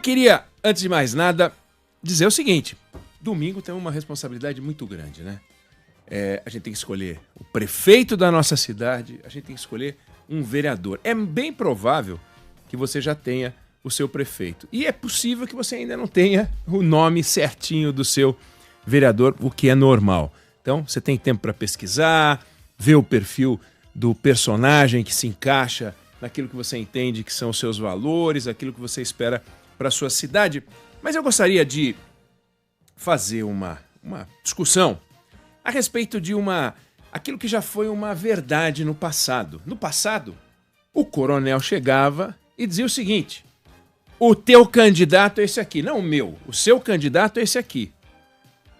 Eu queria, antes de mais nada, dizer o seguinte. Domingo tem uma responsabilidade muito grande, né? A gente tem que escolher o prefeito da nossa cidade, a gente tem que escolher um vereador. É bem provável que você já tenha o seu prefeito. E é possível que você ainda não tenha o nome certinho do seu vereador, o que é normal. Então, você tem tempo para pesquisar, ver o perfil do personagem que se encaixa naquilo que você entende que são os seus valores, aquilo que você espera para a sua cidade. Mas eu gostaria de fazer uma discussão a respeito de aquilo que já foi uma verdade no passado. No passado, o coronel chegava e dizia o seguinte: o teu candidato é esse aqui, não o meu, o seu candidato é esse aqui.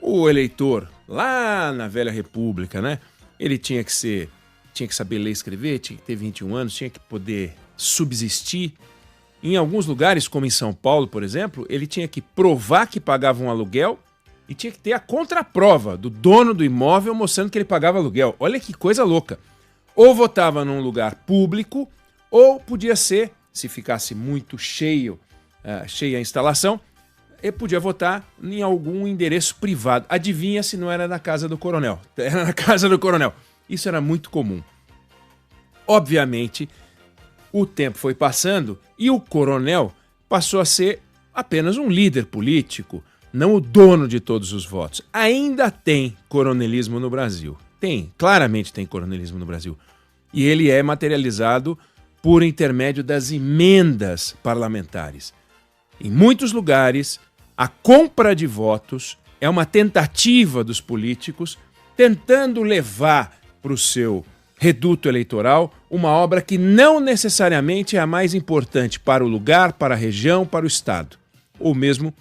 O eleitor, lá na velha república, né? Ele tinha que saber ler e escrever, tinha que ter 21 anos, tinha que poder subsistir. Em alguns lugares, como em São Paulo, por exemplo, ele tinha que provar que pagava um aluguel e tinha que ter a contraprova do dono do imóvel mostrando que ele pagava aluguel. Olha que coisa louca. Ou votava num lugar público, ou podia ser, se ficasse muito cheia a instalação, ele podia votar em algum endereço privado. Adivinha se não era na casa do coronel. Era na casa do coronel. Isso era muito comum. Obviamente, o tempo foi passando e o coronel passou a ser apenas um líder político, não o dono de todos os votos. Ainda tem coronelismo no Brasil. Claramente tem coronelismo no Brasil. E ele é materializado por intermédio das emendas parlamentares. Em muitos lugares, a compra de votos é uma tentativa dos políticos tentando levar para o seu reduto eleitoral uma obra que não necessariamente é a mais importante para o lugar, para a região, para o estado, ou mesmo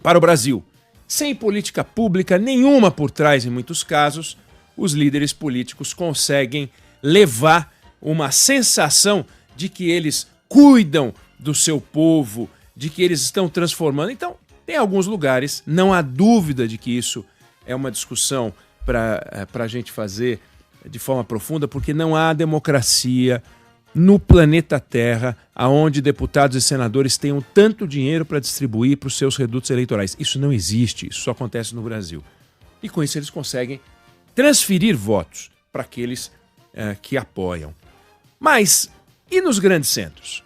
para o Brasil. Sem política pública nenhuma por trás, em muitos casos, os líderes políticos conseguem levar uma sensação de que eles cuidam do seu povo, de que eles estão transformando. Então, tem alguns lugares, não há dúvida de que isso é uma discussão para a gente fazer de forma profunda, porque não há democracia no planeta Terra onde deputados e senadores tenham tanto dinheiro para distribuir para os seus redutos eleitorais. Isso não existe, isso só acontece no Brasil. E com isso eles conseguem transferir votos para aqueles que apoiam. Mas, e nos grandes centros?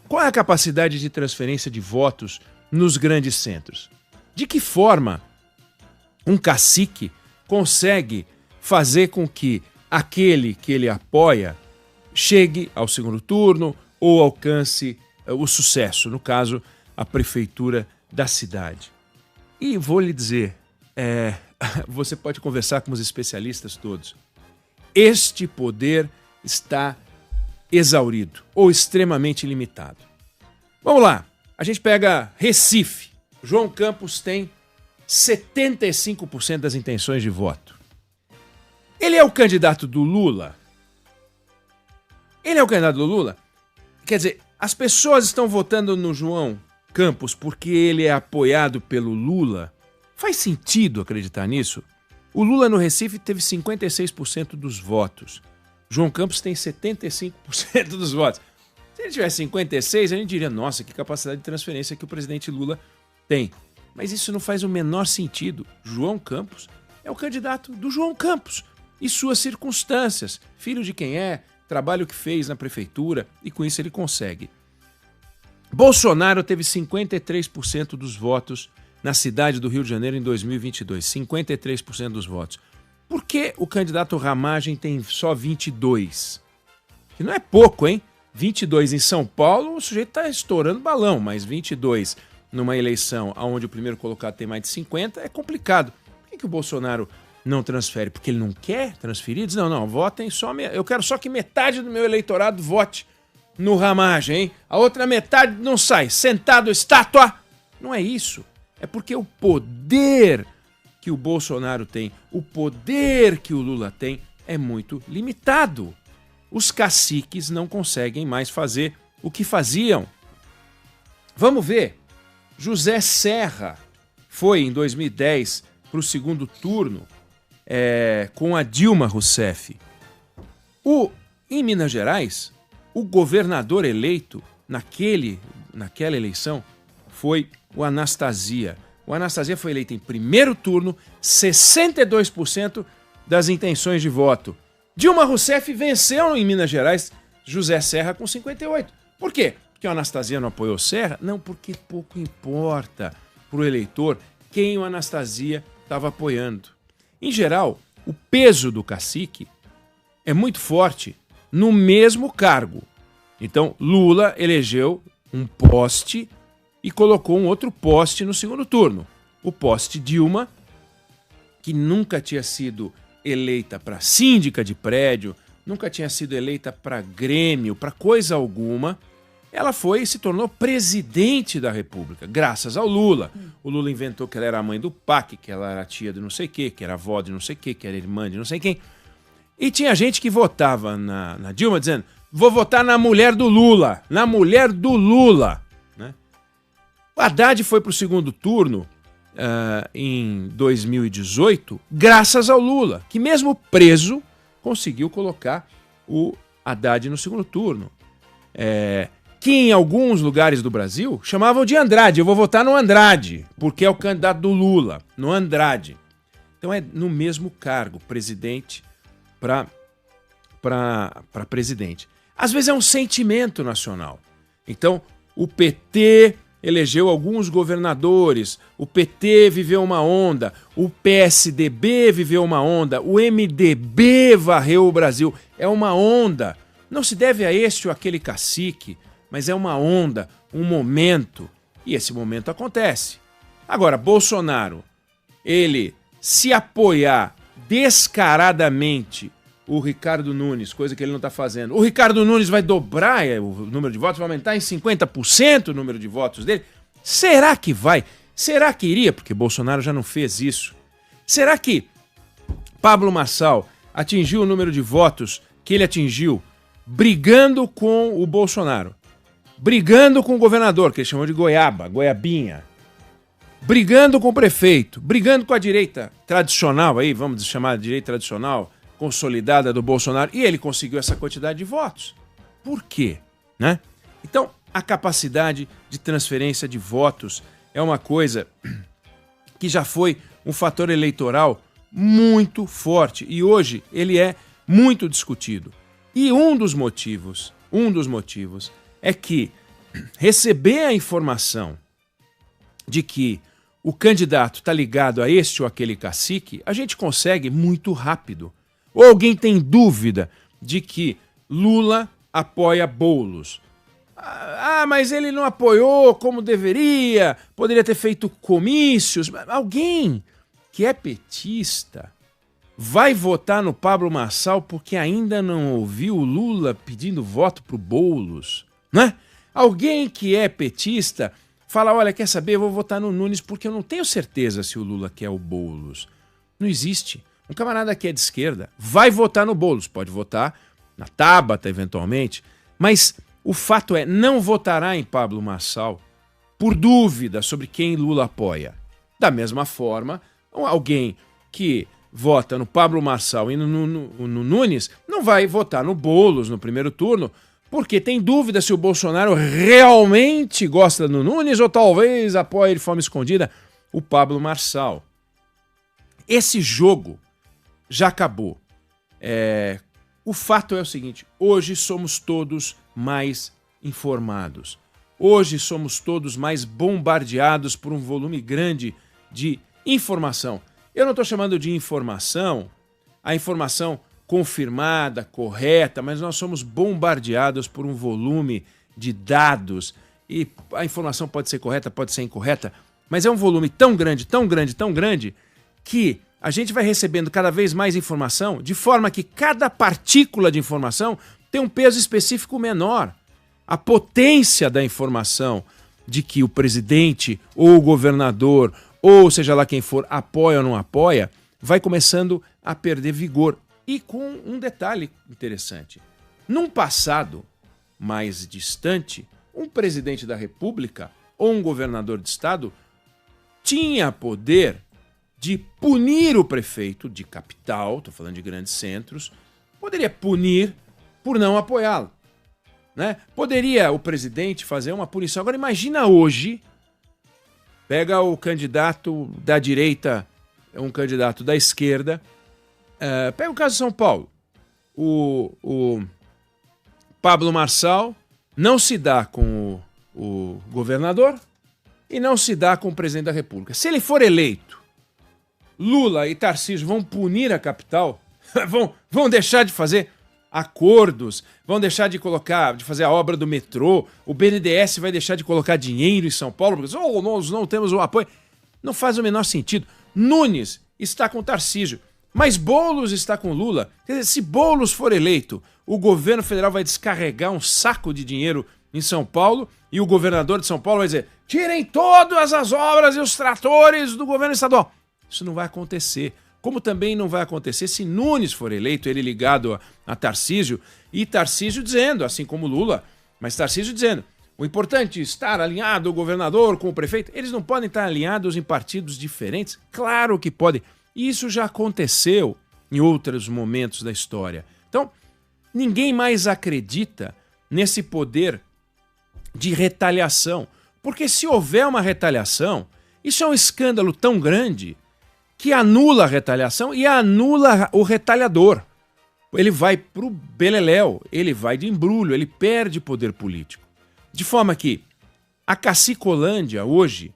Qual é a capacidade de transferência de votos nos grandes centros? De que forma um cacique consegue fazer com que aquele que ele apoia chegue ao segundo turno ou alcance o sucesso, no caso, a prefeitura da cidade? E vou lhe dizer, você pode conversar com os especialistas todos. Este poder está exaurido ou extremamente limitado. Vamos lá, a gente pega Recife. João Campos tem 75% das intenções de voto. Ele é o candidato do Lula? Ele é o candidato do Lula? Quer dizer, as pessoas estão votando no João Campos porque ele é apoiado pelo Lula? Faz sentido acreditar nisso? O Lula no Recife teve 56% dos votos. João Campos tem 75% dos votos. Se ele tivesse 56%, a gente diria, nossa, que capacidade de transferência que o presidente Lula tem. Mas isso não faz o menor sentido. João Campos é o candidato do João Campos e suas circunstâncias. Filho de quem é, trabalho que fez na prefeitura, e com isso ele consegue. Bolsonaro teve 53% dos votos na cidade do Rio de Janeiro em 2022. 53% dos votos. Por que o candidato Ramagem tem só 22%? Que não é pouco, hein? 22% em São Paulo, o sujeito está estourando balão, mas 22% numa eleição onde o primeiro colocado tem mais de 50% é complicado. Por que o Bolsonaro não transfere? Porque ele não quer transferir? Diz, não, votem só... Eu quero só que metade do meu eleitorado vote no Ramagem, hein? A outra metade não sai. Sentado, estátua! Não é isso. É porque o poder que o Bolsonaro tem, o poder que o Lula tem, é muito limitado. Os caciques não conseguem mais fazer o que faziam. Vamos ver. José Serra foi, em 2010, para o segundo turno com a Dilma Rousseff. Em Minas Gerais, o governador eleito naquela eleição foi o Anastasia. O Anastasia foi eleito em primeiro turno, 62% das intenções de voto. Dilma Rousseff venceu em Minas Gerais, José Serra com 58%. Por quê? Porque o Anastasia não apoiou Serra? Não, porque pouco importa para o eleitor quem o Anastasia estava apoiando. Em geral, o peso do cacique é muito forte no mesmo cargo. Então, Lula elegeu um poste e colocou um outro poste no segundo turno. O poste Dilma, que nunca tinha sido eleita para síndica de prédio, nunca tinha sido eleita para grêmio, para coisa alguma, ela foi e se tornou presidente da República, graças ao Lula. O Lula inventou que ela era a mãe do PAC, que ela era tia de não sei o quê, que era avó de não sei o quê, que era irmã de não sei quem. E tinha gente que votava na Dilma dizendo, vou votar na mulher do Lula, na mulher do Lula. Né? O Haddad foi para o segundo turno em 2018, graças ao Lula, que mesmo preso conseguiu colocar o Haddad no segundo turno. Que em alguns lugares do Brasil chamavam de Andrade. Eu vou votar no Andrade, porque é o candidato do Lula, no Andrade. Então é no mesmo cargo, presidente para presidente. Às vezes é um sentimento nacional. Então, o PT elegeu alguns governadores, o PT viveu uma onda, o PSDB viveu uma onda, o MDB varreu o Brasil. É uma onda. Não se deve a este ou aquele cacique, mas é uma onda, um momento. E esse momento acontece. Agora, Bolsonaro, ele se apoiar descaradamente o Ricardo Nunes, coisa que ele não está fazendo. O Ricardo Nunes vai dobrar o número de votos, vai aumentar em 50% o número de votos dele. Será que vai? Será que iria? Porque Bolsonaro já não fez isso. Será que Pablo Marçal atingiu o número de votos que ele atingiu brigando com o Bolsonaro? Brigando com o governador, que ele chamou de goiaba, goiabinha. Brigando com o prefeito, brigando com a direita tradicional, aí vamos chamar de direita tradicional, consolidada do Bolsonaro, e ele conseguiu essa quantidade de votos. Por quê? Né? Então, a capacidade de transferência de votos é uma coisa que já foi um fator eleitoral muito forte, e hoje ele é muito discutido. E um dos motivos é que receber a informação de que o candidato está ligado a este ou aquele cacique, a gente consegue muito rápido. Ou alguém tem dúvida de que Lula apoia Boulos. Mas ele não apoiou como deveria, poderia ter feito comícios. Alguém que é petista vai votar no Pablo Marçal porque ainda não ouviu o Lula pedindo voto para o Boulos, né? Alguém que é petista fala, olha, quer saber, eu vou votar no Nunes porque eu não tenho certeza se o Lula quer o Boulos. Não existe. Um camarada que é de esquerda vai votar no Boulos, pode votar na Tabata eventualmente, mas o fato é, não votará em Pablo Marçal por dúvida sobre quem Lula apoia. Da mesma forma, alguém que vota no Pablo Marçal e no Nunes não vai votar no Boulos no primeiro turno porque tem dúvida se o Bolsonaro realmente gosta do Nunes ou talvez apoie de forma escondida o Pablo Marçal. Esse jogo já acabou. O fato é o seguinte, hoje somos todos mais informados. Hoje somos todos mais bombardeados por um volume grande de informação. Eu não estou chamando de informação a informação confirmada, correta, mas nós somos bombardeados por um volume de dados e a informação pode ser correta, pode ser incorreta, mas é um volume tão grande, tão grande, tão grande que a gente vai recebendo cada vez mais informação de forma que cada partícula de informação tem um peso específico menor. A potência da informação de que o presidente ou o governador, ou seja lá quem for, apoia ou não apoia, vai começando a perder vigor. E com um detalhe interessante. Num passado mais distante, um presidente da República ou um governador de estado tinha poder de punir o prefeito de capital, estou falando de grandes centros, poderia punir por não apoiá-lo. Né? Poderia o presidente fazer uma punição. Agora imagina hoje Pega o candidato da direita, um candidato da esquerda. Pega o caso de São Paulo. O Pablo Marçal não se dá com o governador e não se dá com o presidente da República. Se ele for eleito, Lula e Tarcísio vão punir a capital, vão deixar de fazer acordos, vão deixar de fazer a obra do metrô, o BNDES vai deixar de colocar dinheiro em São Paulo, porque nós não temos o apoio. Não faz o menor sentido. Nunes está com Tarcísio, mas Boulos está com Lula. Quer dizer, se Boulos for eleito, o governo federal vai descarregar um saco de dinheiro em São Paulo e o governador de São Paulo vai dizer: tirem todas as obras e os tratores do governo estadual. Isso não vai acontecer. Como também não vai acontecer se Nunes for eleito, ele ligado a Tarcísio, e Tarcísio dizendo, assim como Lula, mas Tarcísio dizendo: o importante é estar alinhado o governador com o prefeito. Eles não podem estar alinhados em partidos diferentes? Claro que podem. Isso já aconteceu em outros momentos da história. Então, ninguém mais acredita nesse poder de retaliação. Porque se houver uma retaliação, isso é um escândalo tão grande que anula a retaliação e anula o retaliador. Ele vai pro beleléu, ele vai de embrulho, ele perde poder político. De forma que a Cacicolândia hoje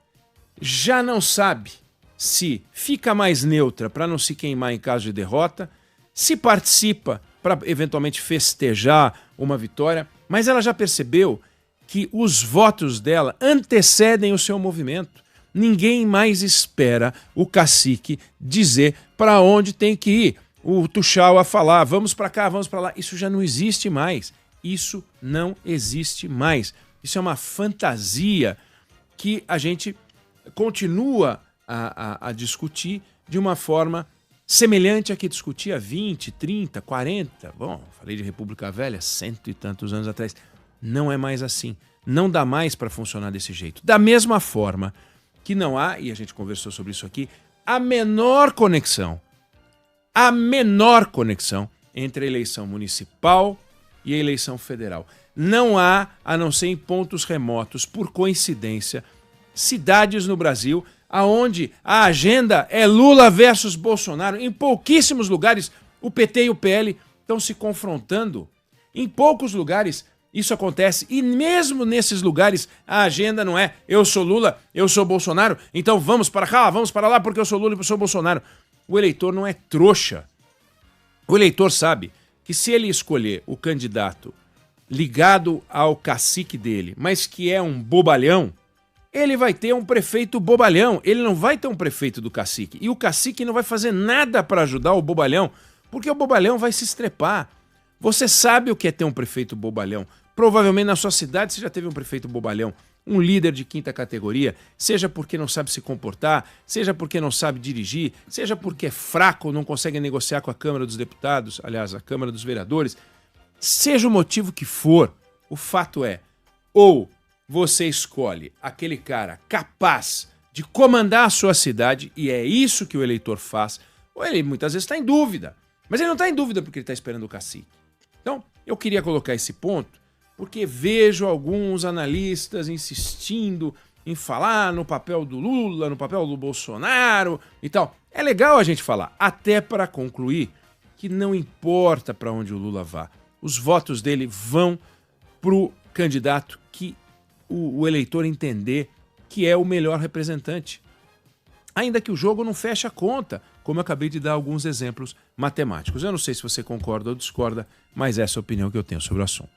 já não sabe se fica mais neutra para não se queimar em caso de derrota, se participa para eventualmente festejar uma vitória, mas ela já percebeu que os votos dela antecedem o seu movimento. Ninguém mais espera o cacique dizer para onde tem que ir. O Tuchal a falar, vamos para cá, vamos para lá. Isso já não existe mais. Isso não existe mais. Isso é uma fantasia que a gente continua a discutir de uma forma semelhante à que discutia 20, 30, 40. Bom, falei de República Velha, 100 e tantos anos atrás. Não é mais assim. Não dá mais para funcionar desse jeito. Da mesma forma que não há, e a gente conversou sobre isso aqui, a menor conexão entre a eleição municipal e a eleição federal. Não há, a não ser em pontos remotos, por coincidência, cidades no Brasil aonde a agenda é Lula versus Bolsonaro. Em pouquíssimos lugares, o PT e o PL estão se confrontando. Em poucos lugares isso acontece, e mesmo nesses lugares a agenda não é eu sou Lula, eu sou Bolsonaro, então vamos para cá, vamos para lá porque eu sou Lula e eu sou Bolsonaro. O eleitor não é trouxa. O eleitor sabe que se ele escolher o candidato ligado ao cacique dele, mas que é um bobalhão, ele vai ter um prefeito bobalhão, ele não vai ter um prefeito do cacique. E o cacique não vai fazer nada para ajudar o bobalhão, porque o bobalhão vai se estrepar. Você sabe o que é ter um prefeito bobalhão. Provavelmente na sua cidade você já teve um prefeito bobalhão, um líder de quinta categoria, seja porque não sabe se comportar, seja porque não sabe dirigir, seja porque é fraco, não consegue negociar com a Câmara dos Deputados, aliás, a Câmara dos Vereadores. Seja o motivo que for, o fato é, ou você escolhe aquele cara capaz de comandar a sua cidade, e é isso que o eleitor faz, ou ele muitas vezes está em dúvida, mas ele não está em dúvida porque ele está esperando o cacique. Então, eu queria colocar esse ponto, porque vejo alguns analistas insistindo em falar no papel do Lula, no papel do Bolsonaro e tal. É legal a gente falar, até para concluir que não importa para onde o Lula vá, os votos dele vão para o candidato que o eleitor entender que é o melhor representante. Ainda que o jogo não feche a conta, como eu acabei de dar alguns exemplos matemáticos. Eu não sei se você concorda ou discorda, mas essa é a opinião que eu tenho sobre o assunto.